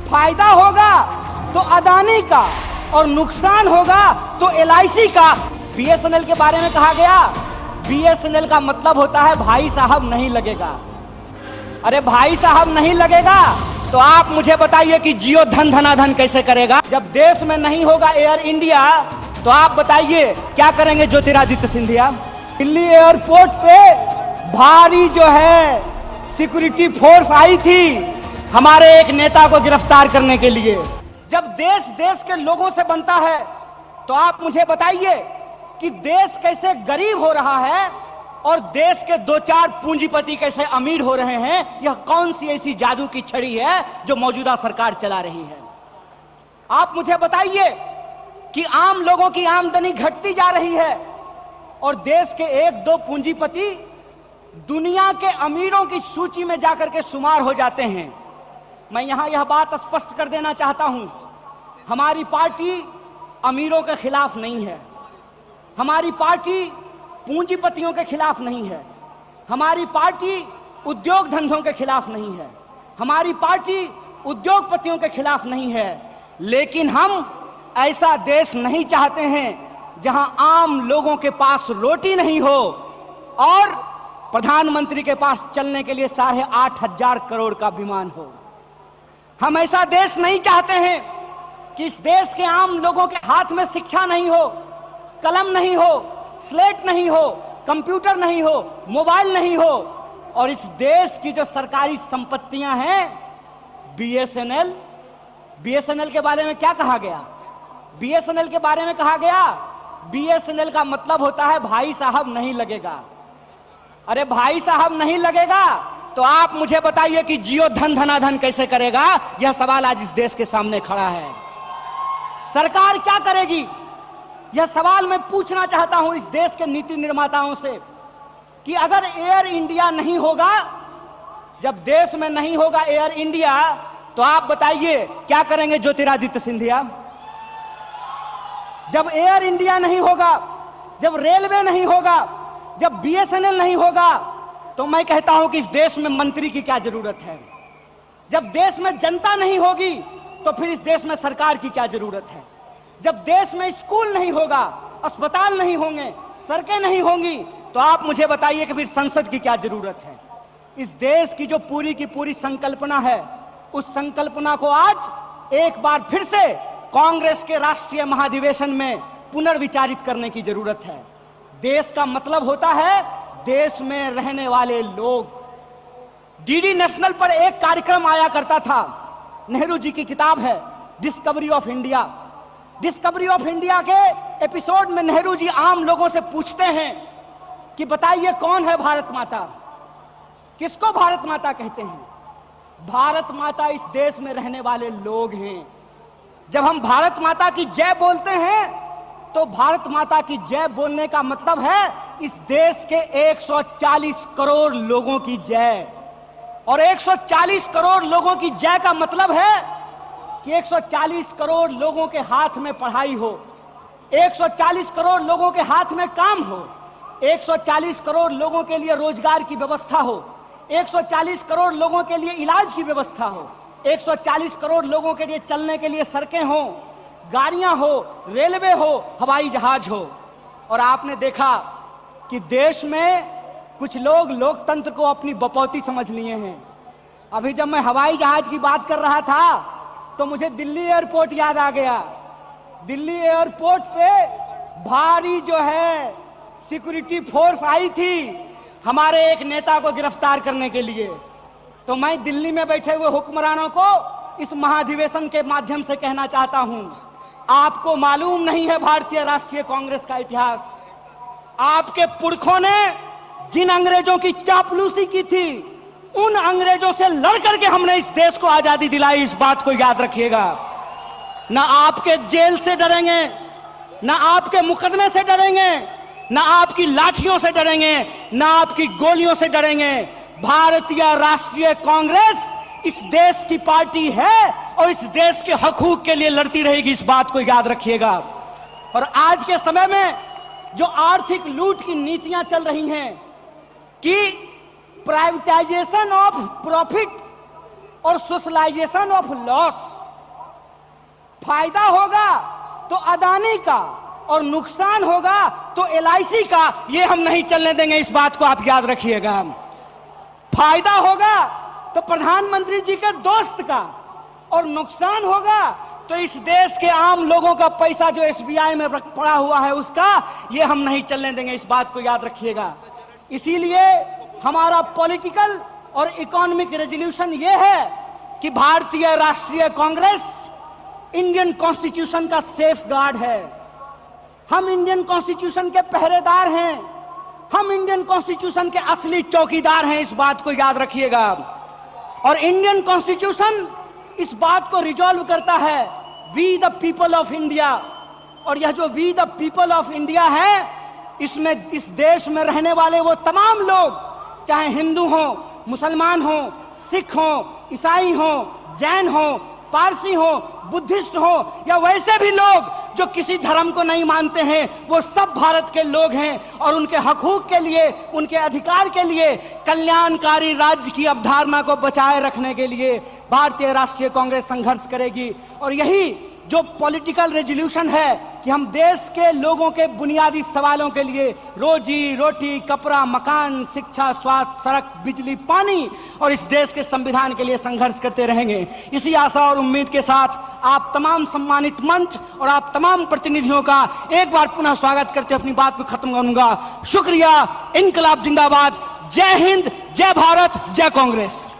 फायदा होगा तो अदानी का और नुकसान होगा तो LIC का। BSNL के बारे में कहा गया, BSNL का मतलब होता है भाई साहब नहीं लगेगा। अरे भाई साहब नहीं लगेगा तो आप मुझे बताइए कि जियो धन धनाधन कैसे करेगा। जब देश में नहीं होगा एयर इंडिया तो आप बताइए क्या करेंगे ज्योतिरादित्य सिंधिया। दिल्ली एयरपोर्ट पे भारी जो है सिक्योरिटी फोर्स आई थी हमारे एक नेता को गिरफ्तार करने के लिए। जब देश देश के लोगों से बनता है तो आप मुझे बताइए कि देश कैसे गरीब हो रहा है और देश के दो चार पूंजीपति कैसे अमीर हो रहे हैं। यह कौन सी ऐसी जादू की छड़ी है जो मौजूदा सरकार चला रही है। आप मुझे बताइए कि आम लोगों की आमदनी घटती जा रही है और देश के एक दो पूंजीपति दुनिया के अमीरों की सूची में जाकर के शुमार हो जाते हैं। मैं यहां यह बात स्पष्ट कर देना चाहता हूं, हमारी पार्टी अमीरों के खिलाफ नहीं है, हमारी पार्टी पूंजीपतियों के खिलाफ नहीं है, हमारी पार्टी उद्योग धंधों के खिलाफ नहीं है, हमारी पार्टी उद्योगपतियों के खिलाफ नहीं है। लेकिन हम ऐसा देश नहीं चाहते हैं जहां आम लोगों के पास रोटी नहीं हो और प्रधानमंत्री के पास चलने के लिए 8,500 करोड़ का विमान हो। हम ऐसा देश नहीं चाहते हैं कि इस देश के आम लोगों के हाथ में शिक्षा नहीं हो, कलम नहीं हो, स्लेट नहीं हो, कंप्यूटर नहीं हो, मोबाइल नहीं हो और इस देश की जो सरकारी संपत्तियां हैं BSNL के बारे में क्या कहा गया। BSNL के बारे में कहा गया BSNL का मतलब होता है भाई साहब नहीं लगेगा। अरे भाई साहब नहीं लगेगा तो आप मुझे बताइए कि जियो धन धनाधन कैसे करेगा। यह सवाल आज इस देश के सामने खड़ा है। सरकार क्या करेगी, यह सवाल मैं पूछना चाहता हूं इस देश के नीति निर्माताओं से कि अगर एयर इंडिया नहीं होगा, जब देश में नहीं होगा एयर इंडिया तो आप बताइए क्या करेंगे ज्योतिरादित्य सिंधिया। जब एयर इंडिया नहीं होगा, जब रेलवे नहीं होगा, जब BSNL नहीं होगा तो मैं कहता हूं कि इस देश में मंत्री की क्या जरूरत है। जब देश में जनता नहीं होगी तो फिर इस देश में सरकार की क्या जरूरत है। जब देश में स्कूल नहीं होगा, अस्पताल नहीं होंगे, सड़कें नहीं होंगी तो आप मुझे बताइए कि फिर संसद की क्या जरूरत है। इस देश की जो पूरी की पूरी संकल्पना है उस संकल्पना को आज एक बार फिर से कांग्रेस के राष्ट्रीय महाधिवेशन में पुनर्विचारित करने की जरूरत है। देश का मतलब होता है देश में रहने वाले लोग। DD नेशनल पर एक कार्यक्रम आया करता था, नेहरू जी की किताब है discovery of India. Discovery of India के एपिसोड में नेहरू जी आम लोगों से पूछते हैं कि बताइए कौन है भारत माता, किसको भारत माता कहते हैं। भारत माता इस देश में रहने वाले लोग हैं। जब हम भारत माता की जय बोलते हैं तो भारत माता की जय बोलने का मतलब है इस देश के 140 करोड़ लोगों की जय। और 140 करोड़ लोगों की जय का मतलब है कि 140 करोड़ लोगों के हाथ में पढ़ाई हो, 140 करोड़ लोगों के हाथ में काम हो, 140 करोड़ लोगों के लिए रोजगार की व्यवस्था हो, 140 करोड़ लोगों के लिए इलाज की व्यवस्था हो, 140 करोड़ लोगों के लिए चलने के लिए सड़कें हो, गाड़ियां हो, रेलवे हो, हवाई जहाज हो। और आपने देखा कि देश में कुछ लोग लोकतंत्र को अपनी बपौती समझ लिए हैं। अभी जब मैं हवाई जहाज की बात कर रहा था तो मुझे दिल्ली एयरपोर्ट याद आ गया। दिल्ली एयरपोर्ट पे भारी जो है सिक्योरिटी फोर्स आई थी हमारे एक नेता को गिरफ्तार करने के लिए। तो मैं दिल्ली में बैठे हुए हुक्मरानों को इस महाधिवेशन के माध्यम से कहना चाहता हूं, आपको मालूम नहीं है भारतीय राष्ट्रीय कांग्रेस का इतिहास। आपके पुरखों ने जिन अंग्रेजों की चापलूसी की थी उन अंग्रेजों से लड़ करके हमने इस देश को आजादी दिलाई। इस बात को याद रखिएगा। ना आपके जेल से डरेंगे, ना आपके मुकदमे से डरेंगे, ना आपकी लाठियों से डरेंगे, ना आपकी गोलियों से डरेंगे। भारतीय राष्ट्रीय कांग्रेस इस देश की पार्टी है और इस देश के हकूक के लिए लड़ती रहेगी। इस बात को याद रखिएगा। और आज के समय में जो आर्थिक लूट की नीतियां चल रही हैं कि प्राइवेटाइजेशन ऑफ प्रॉफिट और सोशलाइजेशन ऑफ लॉस, फायदा होगा तो अदानी का और नुकसान होगा तो एलआईसी का, ये हम नहीं चलने देंगे, इस बात को आप याद रखिएगा। फायदा होगा तो प्रधानमंत्री जी के दोस्त का और नुकसान होगा तो इस देश के आम लोगों का पैसा जो एसबीआई में पड़ा हुआ है उसका, ये हम नहीं चलने देंगे, इस बात को याद रखिएगा। इसीलिए हमारा पॉलिटिकल और इकोनॉमिक रेजोल्यूशन ये है कि भारतीय राष्ट्रीय कांग्रेस इंडियन कॉन्स्टिट्यूशन का सेफ गार्ड है। हम इंडियन कॉन्स्टिट्यूशन के पहरेदार हैं, हम इंडियन कॉन्स्टिट्यूशन के असली चौकीदार हैं, इस बात को याद रखिएगा। और इंडियन कॉन्स्टिट्यूशन इस बात को रिजॉल्व करता है, we the people of India. और यह जो we the people of India है, इसमें इस देश में रहने वाले वो तमाम लोग, चाहे हिंदू हो, मुसलमान हो, सिख हो, ईसाई हो, जैन हो, पारसी हो, बुद्धिस्ट हो, या वैसे भी लोग जो किसी धर्म को नहीं मानते हैं, वो सब भारत के लोग हैं। और उनके हकूक के लिए, उनके अधिकार के लिए, कल्याणकारी राज्य की अवधारणा को बचाए रखने के लिए भारतीय राष्ट्रीय कांग्रेस संघर्ष करेगी। और यही जो पॉलिटिकल रेजोल्यूशन है कि हम देश के लोगों के बुनियादी सवालों के लिए, रोजी रोटी, कपड़ा, मकान, शिक्षा, स्वास्थ्य, सड़क, बिजली, पानी और इस देश के संविधान के लिए संघर्ष करते रहेंगे। इसी आशा और उम्मीद के साथ आप तमाम सम्मानित मंच और आप तमाम प्रतिनिधियों का एक बार पुनः स्वागत करते अपनी बात को खत्म करूंगा। शुक्रिया। इनकलाब जिंदाबाद। जय हिंद, जय भारत, जय कांग्रेस।